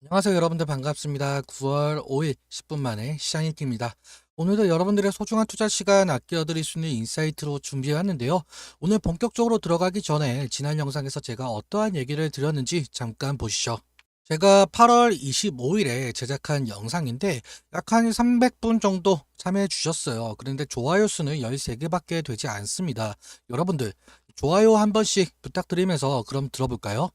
안녕하세요 여러분들 반갑습니다. 9월 5일 10분 만에 시장 읽기입니다. 오늘도 여러분들의 소중한 투자 시간 아껴드릴 수 있는 인사이트로 준비해왔는데요. 오늘 본격적으로 들어가기 전에 지난 영상에서 제가 어떠한 얘기를 드렸는지 잠깐 보시죠. 제가 8월 25일에 제작한 영상인데 약 한 300분 정도 참여해 주셨어요. 그런데 좋아요 수는 13개밖에 되지 않습니다. 여러분들 좋아요 한 번씩 부탁드리면서 그럼 들어볼까요?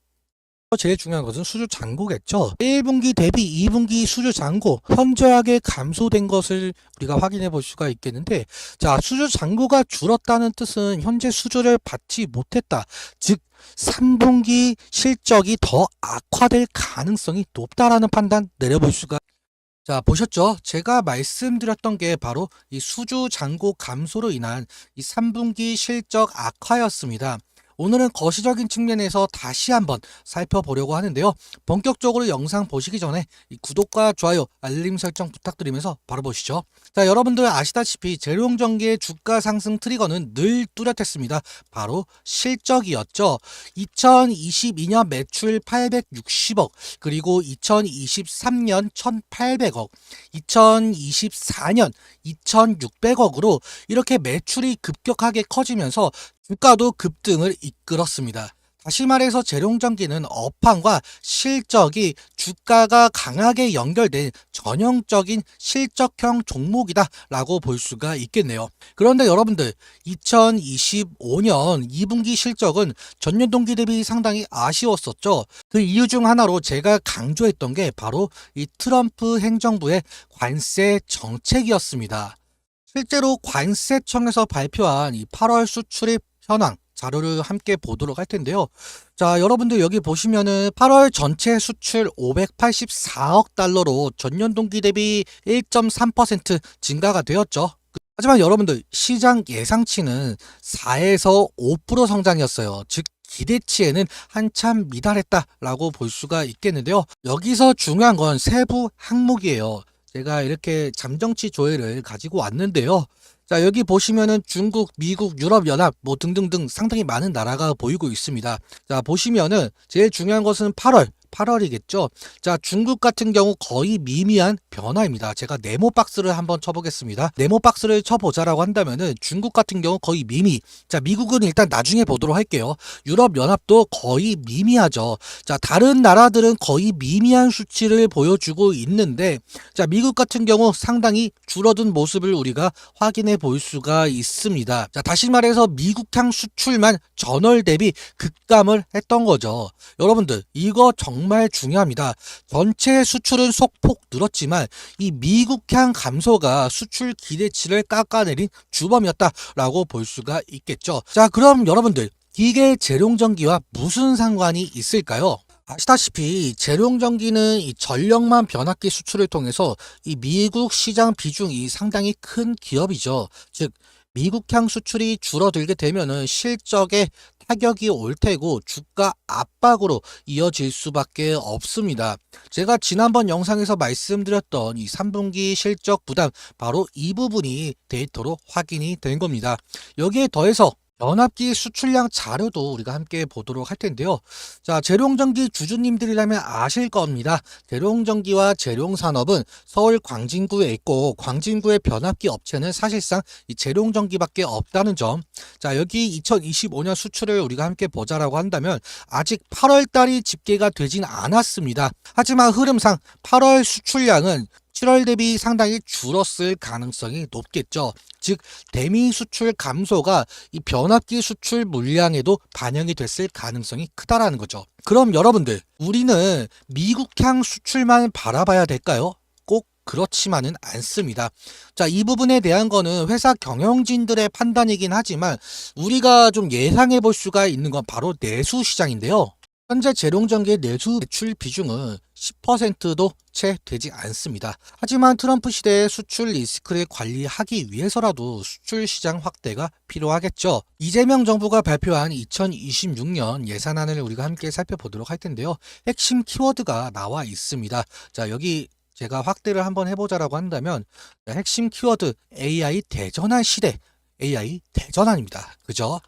제일 중요한 것은 수주 잔고겠죠. 1분기 대비 2분기 수주 잔고 현저하게 감소된 것을 우리가 확인해 볼 수가 있겠는데, 자, 수주 잔고가 줄었다는 뜻은 현재 수주를 받지 못했다. 즉 3분기 실적이 더 악화될 가능성이 높다라는 판단 내려볼 수가. 자, 보셨죠? 제가 말씀드렸던 게 바로 이 수주 잔고 감소로 인한 이 3분기 실적 악화였습니다. 오늘은 거시적인 측면에서 다시 한번 살펴보려고 하는데요. 본격적으로 영상 보시기 전에 이 구독과 좋아요, 알림 설정 부탁드리면서 바로 보시죠. 자, 여러분들 아시다시피 재룡전기의 주가 상승 트리거는 늘 뚜렷했습니다. 바로 실적이었죠. 2022년 매출 860억, 그리고 2023년 1800억, 2024년 2600억으로 이렇게 매출이 급격하게 커지면서 주가도 급등을 이끌었습니다. 다시 말해서 재룡전기는 업황과 실적이 주가가 강하게 연결된 전형적인 실적형 종목이다라고 볼 수가 있겠네요. 그런데 여러분들 2025년 2분기 실적은 전년 동기 대비 상당히 아쉬웠었죠. 그 이유 중 하나로 제가 강조했던 게 바로 이 트럼프 행정부의 관세 정책이었습니다. 실제로 관세청에서 발표한 이 8월 수출입 현황 자료를 함께 보도록 할 텐데요. 자, 여러분들 여기 보시면은 8월 전체 수출 584억 달러로 전년 동기 대비 1.3% 증가가 되었죠. 하지만 여러분들 시장 예상치는 4에서 5% 성장이었어요. 즉 기대치에는 한참 미달했다라고 볼 수가 있겠는데요. 여기서 중요한 건 세부 항목이에요. 제가 이렇게 잠정치 조회를 가지고 왔는데요. 자, 여기 보시면은 중국, 미국, 유럽연합 뭐 등등등 상당히 많은 나라가 보이고 있습니다. 자, 보시면은 제일 중요한 것은 8월이겠죠. 자, 중국 같은 경우 거의 미미한 변화입니다. 제가 네모 박스를 한번 쳐보겠습니다. 네모 박스를 쳐보자라고 한다면은 중국 같은 경우 거의 미미. 자, 미국은 일단 나중에 보도록 할게요. 유럽연합도 거의 미미하죠. 자, 다른 나라들은 거의 미미한 수치를 보여주고 있는데, 자, 미국 같은 경우 상당히 줄어든 모습을 우리가 확인해 볼 수가 있습니다. 자, 다시 말해서 미국향 수출만 전월 대비 급감을 했던 거죠. 여러분들 이거 정말 중요합니다. 전체 수출은 소폭 늘었지만 이 미국향 감소가 수출 기대치를 깎아내린 주범이었다라고 볼 수가 있겠죠. 자, 그럼 여러분들 이게 재룡전기와 무슨 상관이 있을까요? 아시다시피 재룡전기는 이 전력만 변압기 수출을 통해서 이 미국 시장 비중이 상당히 큰 기업이죠. 즉 미국향 수출이 줄어들게 되면은 실적에 타격이 올 테고 주가 압박으로 이어질 수밖에 없습니다. 제가 지난번 영상에서 말씀드렸던 이 3분기 실적 부담 바로 이 부분이 데이터로 확인이 된 겁니다. 여기에 더해서 연합기 수출량 자료도 우리가 함께 보도록 할 텐데요. 자, 재룡전기 주주님들이라면 아실 겁니다. 재룡전기와 재룡산업은 서울 광진구에 있고 광진구의 변압기 업체는 사실상 이 재룡전기밖에 없다는 점. 자, 여기 2025년 수출을 우리가 함께 보자라고 한다면 아직 8월 달이 집계가 되진 않았습니다. 하지만 흐름상 8월 수출량은 7월 대비 상당히 줄었을 가능성이 높겠죠. 즉 대미 수출 감소가 이 변압기 수출 물량에도 반영이 됐을 가능성이 크다라는 거죠. 그럼 여러분들 우리는 미국향 수출만 바라봐야 될까요? 꼭 그렇지만은 않습니다. 자, 이 부분에 대한 거는 회사 경영진들의 판단이긴 하지만 우리가 좀 예상해 볼 수가 있는 건 바로 내수 시장인데요. 현재 재룡전기의 내수 매출 비중은 10%도 채 되지 않습니다. 하지만 트럼프 시대의 수출 리스크를 관리하기 위해서라도 수출 시장 확대가 필요하겠죠. 이재명 정부가 발표한 2026년 예산안을 우리가 함께 살펴보도록 할 텐데요. 핵심 키워드가 나와 있습니다. 자, 여기 제가 확대를 한번 해보자라고 한다면 핵심 키워드 AI 대전환 시대, AI 대전환입니다. 그죠?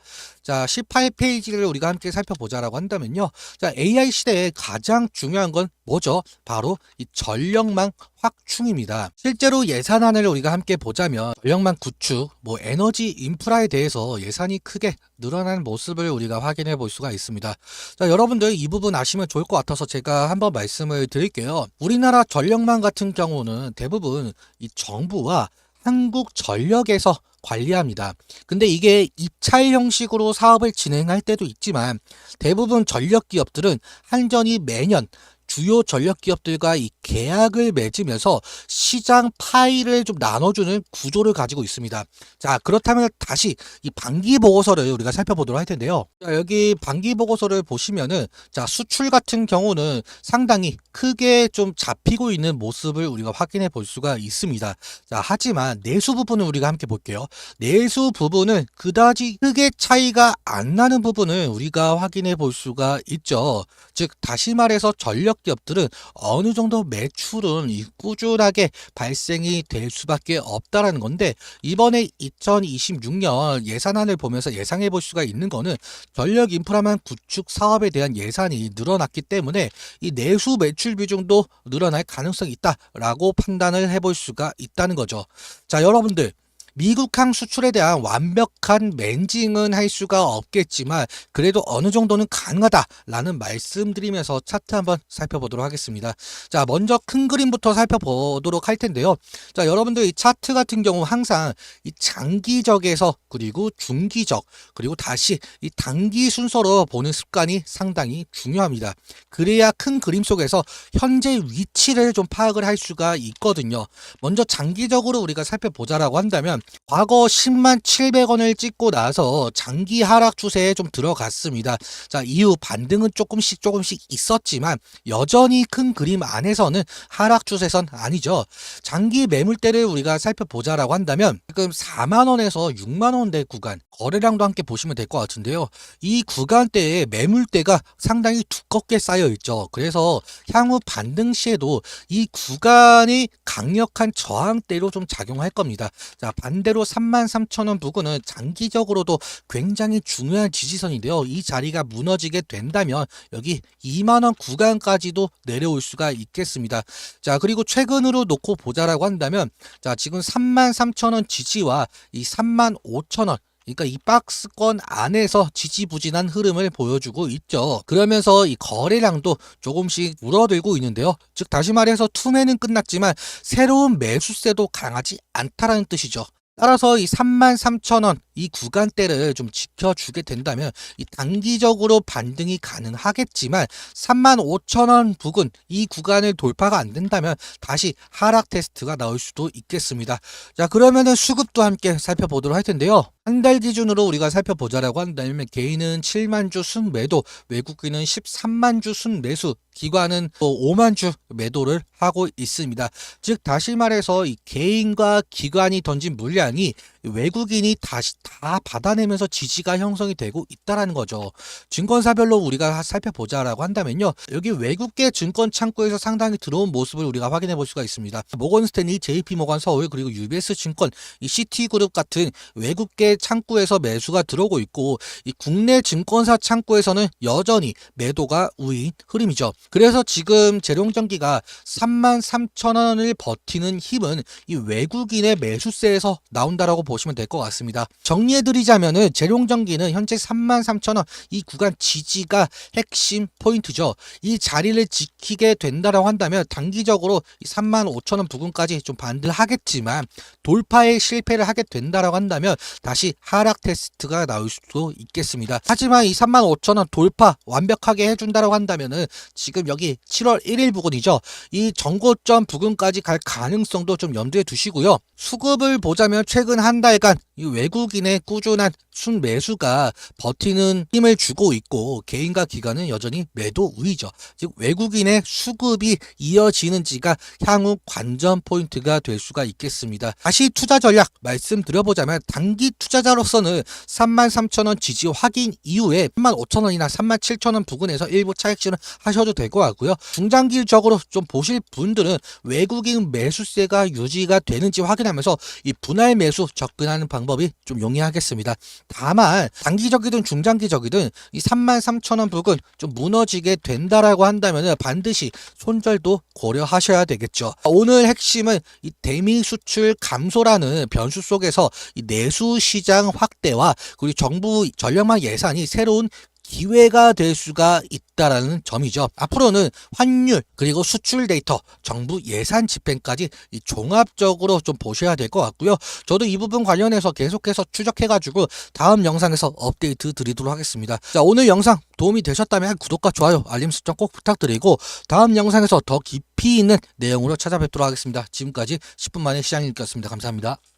자, 18페이지를 우리가 함께 살펴보자라고 한다면요. 자, AI 시대에 가장 중요한 건 뭐죠? 바로 이 전력망 확충입니다. 실제로 예산안을 우리가 함께 보자면 전력망 구축, 에너지 인프라에 대해서 예산이 크게 늘어난 모습을 우리가 확인해 볼 수가 있습니다. 자, 여러분들 이 부분 아시면 좋을 것 같아서 제가 한번 말씀을 드릴게요. 우리나라 전력망 같은 경우는 대부분 이 정부와 한국전력에서 관리합니다. 근데 이게 입찰 형식으로 사업을 진행할 때도 있지만 대부분 전력 기업들은 한전이 매년 주요 전력 기업들과 이 계약을 맺으면서 시장 파이를 좀 나눠주는 구조를 가지고 있습니다. 자, 그렇다면 다시 이 반기 보고서를 우리가 살펴보도록 할 텐데요. 자, 여기 반기 보고서를 보시면은 자, 수출 같은 경우는 상당히 크게 좀 잡히고 있는 모습을 우리가 확인해 볼 수가 있습니다. 자, 하지만 내수 부분을 우리가 함께 볼게요. 내수 부분은 그다지 크게 차이가 안 나는 부분을 우리가 확인해 볼 수가 있죠. 즉, 다시 말해서 전력 기업들은 어느 정도 매출은 꾸준하게 발생이 될 수밖에 없다라는 건데, 이번에 2026년 예산안을 보면서 예상해 볼 수가 있는 거는 전력 인프라망 구축 사업에 대한 예산이 늘어났기 때문에 이 내수 매출 비중도 늘어날 가능성이 있다라고 판단을 해볼 수가 있다는 거죠. 자, 여러분들, 미국항 수출에 대한 완벽한 맨징은 할 수가 없겠지만 그래도 어느 정도는 가능하다라는 말씀드리면서 차트 한번 살펴보도록 하겠습니다. 자, 먼저 큰 그림부터 살펴보도록 할 텐데요. 자, 여러분들 이 차트 같은 경우 항상 이 장기적에서 그리고 중기적 그리고 다시 이 단기 순서로 보는 습관이 상당히 중요합니다. 그래야 큰 그림 속에서 현재 위치를 좀 파악을 할 수가 있거든요. 먼저 장기적으로 우리가 살펴보자라고 한다면 과거 10만 700원을 찍고 나서 장기 하락 추세에 좀 들어갔습니다. 자, 이후 반등은 조금씩 있었지만 여전히 큰 그림 안에서는 하락 추세선 아니죠. 장기 매물대를 우리가 살펴보자라고 한다면 지금 4만 원에서 6만 원대 구간 거래량도 함께 보시면 될 것 같은데요. 이 구간대에 매물대가 상당히 두껍게 쌓여 있죠. 그래서 향후 반등 시에도 이 구간이 강력한 저항대로 좀 작용할 겁니다. 자, 반대로 33,000원 부근은 장기적으로도 굉장히 중요한 지지선인데요. 이 자리가 무너지게 된다면 여기 2만원 구간까지도 내려올 수가 있겠습니다. 자, 그리고 최근으로 놓고 보자라고 한다면 자, 지금 33,000원 지지와 이 35,000원 그러니까 이 박스권 안에서 지지부진한 흐름을 보여주고 있죠. 그러면서 이 거래량도 조금씩 줄어들고 있는데요. 즉 다시 말해서 투매는 끝났지만 새로운 매수세도 강하지 않다라는 뜻이죠. 따라서 이 33,000원 이 구간대를 좀 지켜주게 된다면 이 단기적으로 반등이 가능하겠지만 35,000원 부근 이 구간을 돌파가 안 된다면 다시 하락 테스트가 나올 수도 있겠습니다. 자, 그러면은 수급도 함께 살펴보도록 할 텐데요. 한 달 기준으로 우리가 살펴보자라고 한다면 개인은 7만 주 순매도, 외국인은 13만 주 순매수, 기관은 또 5만 주 매도를 하고 있습니다. 즉 다시 말해서 이 개인과 기관이 던진 물량이 외국인이 다시 다 받아내면서 지지가 형성이 되고 있다라는 거죠. 증권사별로 우리가 살펴보자라고 한다면요. 여기 외국계 증권 창구에서 상당히 들어온 모습을 우리가 확인해 볼 수가 있습니다. 모건스탠리, JP모건 서울 그리고 UBS 증권, 이 시티그룹 같은 외국계 창구에서 매수가 들어오고 있고 이 국내 증권사 창구에서는 여전히 매도가 우위인 흐름이죠. 그래서 지금 재룡전기가 33,000원을 버티는 힘은 이 외국인의 매수세에서 나온다라고 보시면 될 것 같습니다. 정리해드리자면은 재룡전기는 현재 33,000원 이 구간 지지가 핵심 포인트죠. 이 자리를 지키게 된다라고 한다면 단기적으로 이 35,000원 부근까지 좀 반등하겠지만 돌파에 실패를 하게 된다라고 한다면 다시 하락 테스트가 나올 수도 있겠습니다. 하지만 이 35,000원 돌파 완벽하게 해준다라고 한다면은 지금 여기 7월 1일 부근이죠. 이 전고점 부근까지 갈 가능성도 좀 염두에 두시고요. 수급을 보자면 최근 한 달간 이 외국인의 꾸준한 순매수가 버티는 힘을 주고 있고 개인과 기관은 여전히 매도 우위죠. 즉 외국인의 수급이 이어지는지가 향후 관전 포인트가 될 수가 있겠습니다. 다시 투자 전략 말씀드려보자면 단기 투자자로서는 33,000원 지지 확인 이후에 35,000원이나 37,000원 부근에서 일부 차익 실현 하셔도 될 것 같고요. 중장기적으로 좀 보실 분들은 외국인 매수세가 유지가 되는지 확인하면서 이 분할 매수 적 접근하는 방법이 좀 용이하겠습니다. 다만 단기적이든 중장기적이든 이 33,000원 부근 좀 무너지게 된다라고 한다면 반드시 손절도 고려하셔야 되겠죠. 오늘 핵심은 이 대미 수출 감소라는 변수 속에서 이 내수 시장 확대와 그리고 정부 전력망 예산이 새로운 기회가 될 수가 있다라는 점이죠. 앞으로는 환율 그리고 수출 데이터, 정부 예산 집행까지 이 종합적으로 좀 보셔야 될 것 같고요. 저도 이 부분 관련해서 계속해서 추적해가지고 다음 영상에서 업데이트 드리도록 하겠습니다. 자, 오늘 영상 도움이 되셨다면 구독과 좋아요, 알림 설정 꼭 부탁드리고 다음 영상에서 더 깊이 있는 내용으로 찾아뵙도록 하겠습니다. 지금까지 10분 만에 시장님이었습니다. 감사합니다.